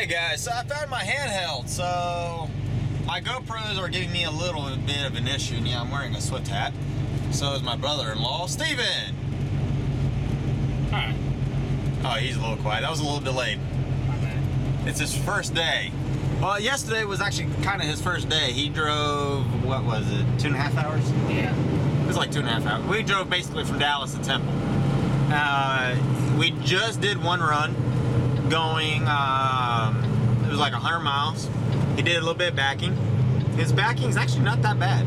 Hey guys, so I found my handheld. So my GoPros are giving me a little bit of an issue. And yeah, I'm wearing a Swift hat. So is my brother-in-law, Stephen. Hi. Oh, he's a little quiet. That was a little delayed. My bad. It's his first day. Well, yesterday was actually kind of his first day. He drove, what was it, 2.5 hours? Yeah. It was like 2.5 hours. We drove basically from Dallas to Temple. We just did one run going, it was like 100 miles. He did a little bit of backing. His backing is actually not that bad.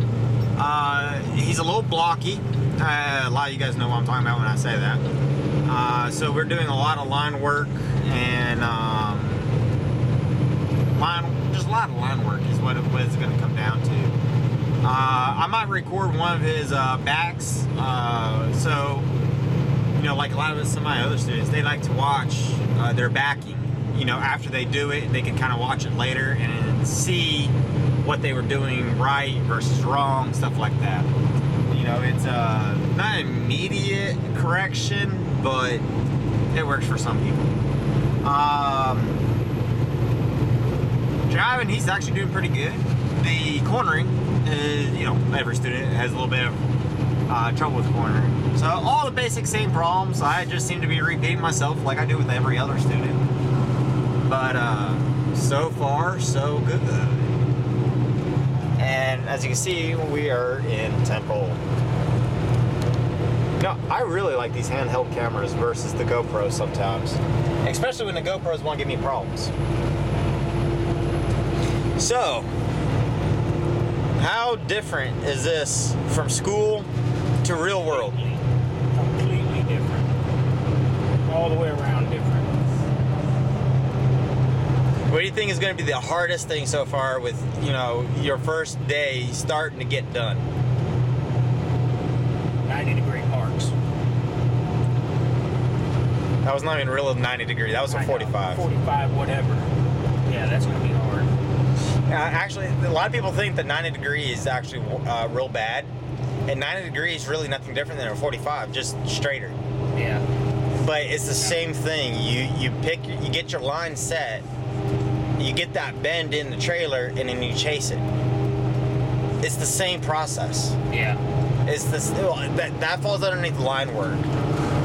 He's a little blocky. A lot of you guys know what I'm talking about when I say that. So we're doing a lot of line work and just a lot of line work is what it's going to come down to. I might record one of his backs. So, you know, like a lot of some of my other students, they like to watch their backing. You know, after they do it, they can kind of watch it later and see what they were doing right versus wrong, stuff like that. You know, it's not immediate correction, but it works for some people. Driving, he's actually doing pretty good. The cornering is, you know, every student has a little bit of trouble with cornering. So all the basic same problems. I just seem to be repeating myself like I do with every other student. But so far, so good. And as you can see, we are in Temple. Now, I really like these handheld cameras versus the GoPros sometimes. Especially when the GoPros won't give me problems. So, how different is this from school to real world? Completely different. All the way around different. What do you think is going to be the hardest thing so far with, you know, your first day starting to get done? 90-degree arcs. That was not even real 90 degree. That was a 45. 45, whatever. Yeah, that's going to be hard. Actually, a lot of people think that 90 degrees is actually real bad. And 90 degrees is really nothing different than a 45, just straighter. Yeah. But it's the same thing. You get your line set, you get that bend in the trailer, and then you chase it. It's the same process. Yeah. It's this that falls underneath line work.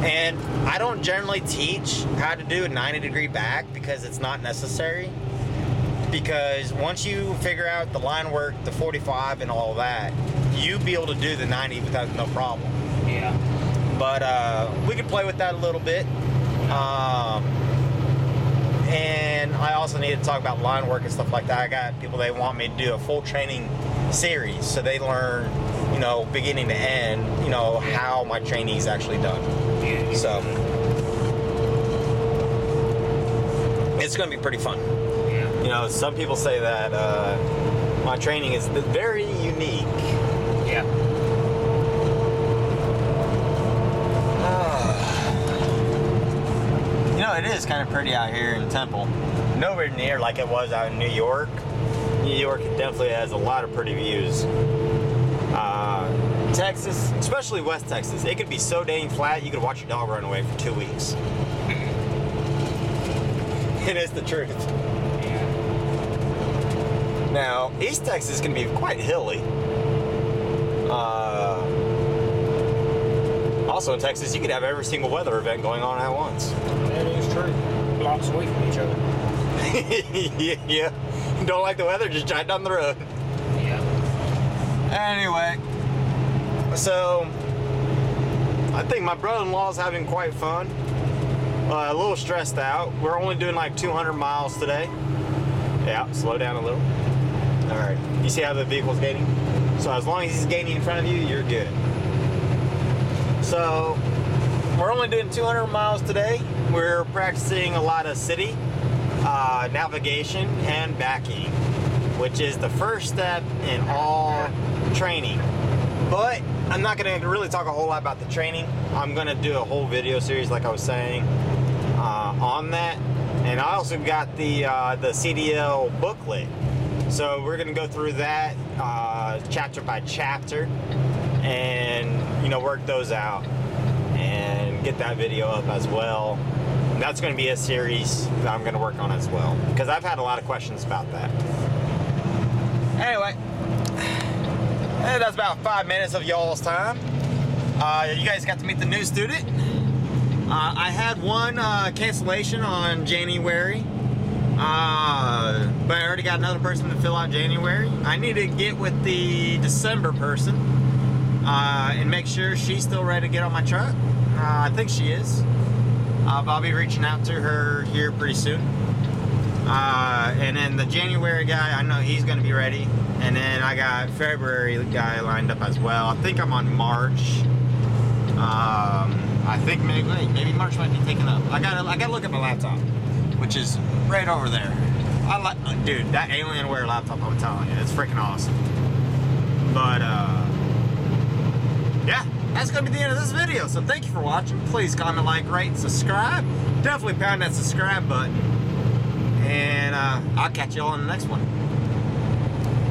And I don't generally teach how to do a 90-degree back because it's not necessary. Because once you figure out the line work, the 45 and all that, you'll be able to do the 90 without no problem. Yeah. But we can play with that a little bit. And I also need to talk about line work and stuff like that. I got people, they want me to do a full training series so they learn, you know, beginning to end, you know, how my training is actually done. Yeah. So it's going to be pretty fun. Yeah. You know, some people say that my training is very unique. Yeah. You know, it is kind of pretty out here in Temple. Nowhere near like it was out in New York. New York definitely has a lot of pretty views. Texas, especially West Texas, it could be so dang flat you could watch your dog run away for 2 weeks. It is the truth. Now, East Texas can be quite hilly. Also in Texas, you could have every single weather event going on at once. That is true. Blocks away from each other. Yeah. Don't like the weather, just drive down the road. Yeah. Anyway, so I think my brother-in-law is having quite fun. A little stressed out. We're only doing like 200 miles today. Yeah, slow down a little. All right. You see how the vehicle's gaining? So as long as he's gaining in front of you, you're good. So we're only doing 200 miles today. We're practicing a lot of city navigation and backing, which is the first step in all training. But I'm not going to really talk a whole lot about the training. I'm going to do a whole video series, like I was saying, on that. And I also got the CDL booklet. So we're going to go through that chapter by chapter and, you know, work those out and get that video up as well. That's going to be a series that I'm going to work on as well, because I've had a lot of questions about that. Anyway, that's about 5 minutes of y'all's time. You guys got to meet the new student. I had one cancellation on January, but I already got another person to fill out January. I need to get with the December person and make sure she's still ready to get on my truck. I think she is. But I'll be reaching out to her here pretty soon. And then the January guy, I know he's going to be ready. And then I got February guy lined up as well. I think I'm on March. I think maybe March might be taken up. I gotta look at my laptop, which is right over there. Dude, that Alienware laptop, I'm telling you, it's freaking awesome. But yeah, that's gonna be the end of this video. So thank you for watching. Please comment, like, rate, and subscribe. Definitely pound that subscribe button. And I'll catch you all in the next one.